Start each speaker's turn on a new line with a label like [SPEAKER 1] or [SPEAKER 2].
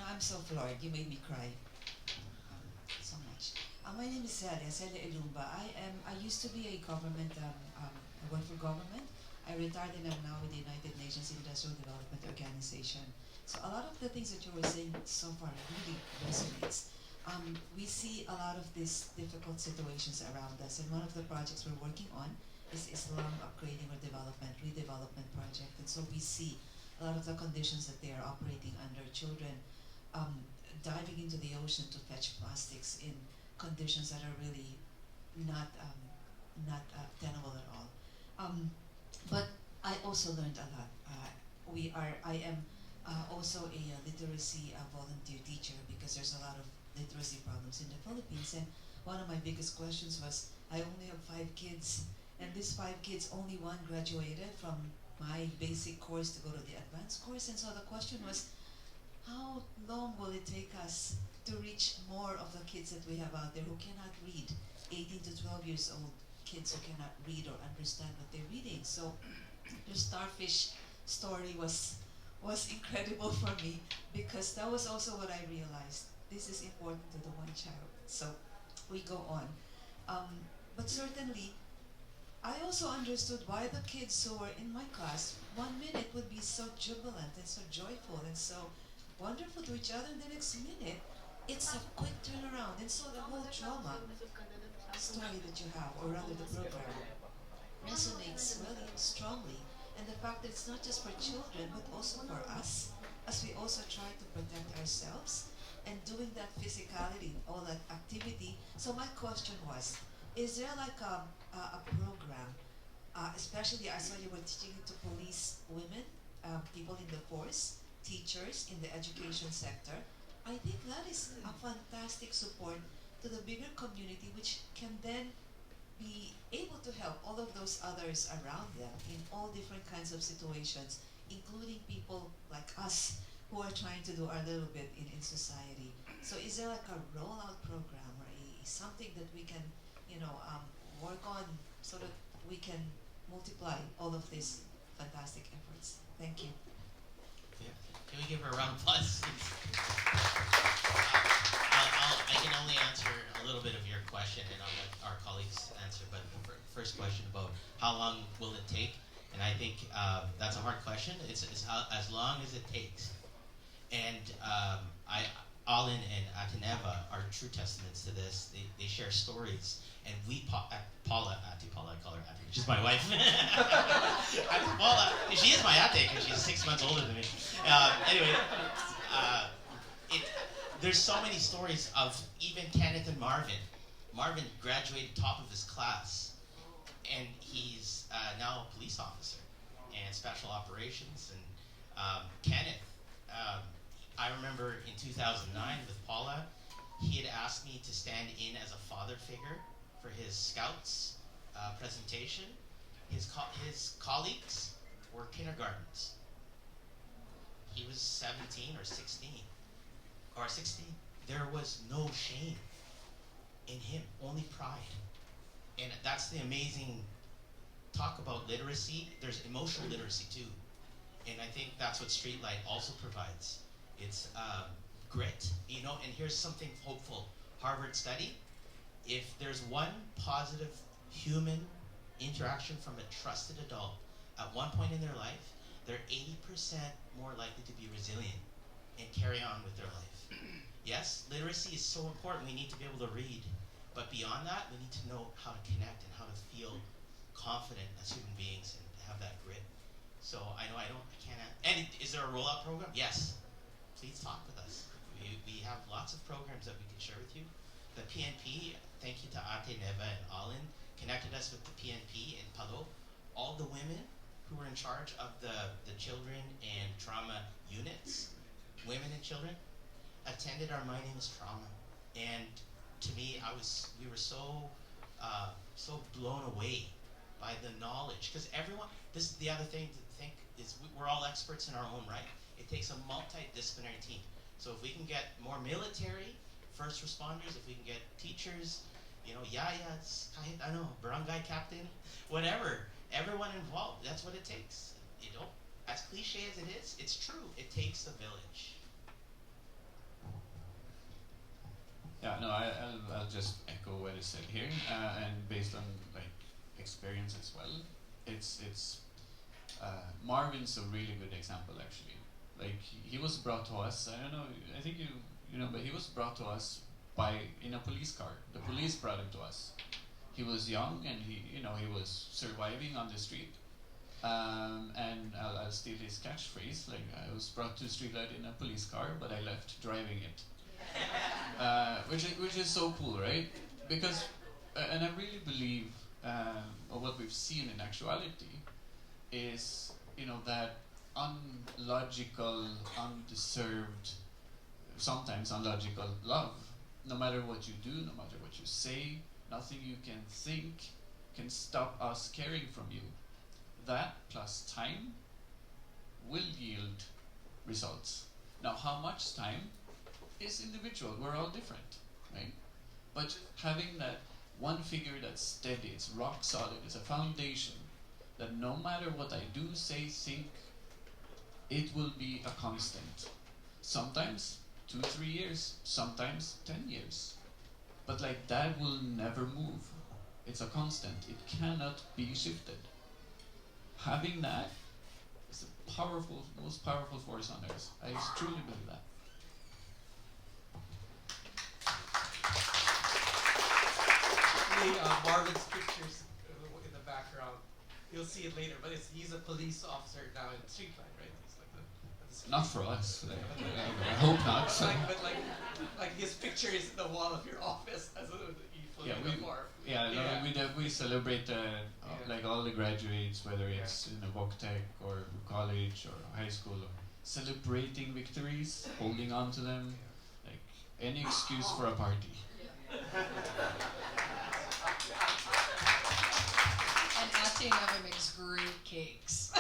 [SPEAKER 1] I'm so floored. You made me cry so much. My name is Celia Elumba. I used to be a government, I work for government. I retired and I'm now with the United Nations Industrial Development Organization. So a lot of the things that you were saying so far really resonates. We see a lot of these difficult situations around us, and one of the projects we're working on is Islam Upgrading or Development, Redevelopment Project. And so we see a lot of the conditions that they are operating under, children um, diving into the ocean to fetch plastics in conditions that are really not tenable at all. But I also learned a lot. I am also a literacy volunteer teacher because there's a lot of literacy problems in the Philippines. And one of my biggest questions was, I only have 5 kids, and these 5 kids, only one graduated from my basic course to go to the advanced course. And so the question was, how long will it take us to reach more of the kids that we have out there who cannot read? 18 to 12 years old kids who cannot read or understand what they're reading. So the starfish story was incredible for me because that was also what I realized. This is important to the one child. So we go on. Um, but certainly, I also understood why the kids who were in my class 1 minute would be so jubilant and so joyful and so wonderful to each other, and the next minute it's a quick turnaround. And so the whole trauma story that you have, or rather the program, resonates really strongly. And the fact that it's not just for children, but also for us, as we also try to protect ourselves and doing that physicality, all that activity. So my question was, is there like a program, especially I saw you were teaching it to police women, people in the force, teachers in the education sector. I think that is a fantastic support to the bigger community, which can then be able to help all of those others around them in all different kinds of situations, including people like us who are trying to do our little bit in society. So is there like a rollout program or something that we can, work on so that we can multiply all of these fantastic efforts? Thank you.
[SPEAKER 2] Yeah. Can we give her a round of applause? I can only answer a little bit of your question, and I'll let our colleagues answer. But the first question about how long will it take, and I think that's a hard question. It's as long as it takes. And Alin and Ateneva are true testaments to this. They share stories, and Paula, Ate Paula, I call her Ate. She's my wife. Ate Paula, she is my Ate because she's 6 months older than me. Anyway, there's so many stories of even Kenneth and Marvin. Marvin graduated top of his class, and he's now a police officer and special operations. And Kenneth, I remember in 2009 with Paula, he had asked me to stand in as a father figure for his Scouts presentation. His colleagues were kindergartens. He was 17 or 16. Or 16. There was no shame in him, only pride. And that's the amazing talk about literacy. There's emotional literacy too. And I think that's what Streetlight also provides. It's grit, and here's something hopeful. Harvard study, if there's one positive human interaction from a trusted adult at one point in their life, they're 80% more likely to be resilient and carry on with their life. Yes, literacy is so important. We need to be able to read. But beyond that, we need to know how to connect and how to feel confident as human beings and have that grit. So I can't. And is there a rollout program? Yes. Please talk with us. We have lots of programs that we can share with you. The PNP, thank you to Ate Neva and Alin, connected us with the PNP in Palo. All the women who were in charge of the children and trauma units, women and children, attended our My Name is Trauma. And to me, we were so blown away by the knowledge. Because this is the other thing to think, is we're all experts in our own right. It takes a multidisciplinary team. So if we can get more military, first responders, if we can get teachers, yayas, kahit barangay captain, whatever, everyone involved, that's what it takes. As cliche as it is, it's true. It takes a village.
[SPEAKER 3] Yeah, no, I'll just echo what is said here, and based on like experience as well. It's Marvin's a really good example actually. Like he was brought to us. I don't know. I think you know, but he was brought to us in a police car. The police brought him to us. He was young and he was surviving on the street. And I'll steal his catchphrase. Like I was brought to Streetlight in a police car, but I left driving it. Which is so cool, right? Because, and I really believe, or what we've seen in actuality, is that unlogical, undeserved, sometimes unlogical love. No matter what you do, no matter what you say, nothing you can think can stop us caring from you. That plus time will yield results. Now, how much time is individual? We're all different, right? But having that one figure that's steady, it's rock solid, it's a foundation that no matter what I do, say, think, it will be a constant. Sometimes 2-3 years, sometimes 10 years. But like that will never move. It's a constant. It cannot be shifted. Having that is the most powerful force on earth. I truly believe that.
[SPEAKER 4] Marvin's pictures in the background. You'll see it later, but he's a police officer now in Streetlight, right? He's like the
[SPEAKER 3] not for us. I hope not. So.
[SPEAKER 4] Like his picture is in the wall of your office as a uniform.
[SPEAKER 3] We celebrate like all the graduates, whether it's in a VocTech or college or high school, or celebrating victories, holding on to them, like any excuse for a party.
[SPEAKER 5] And Ate never makes great cakes.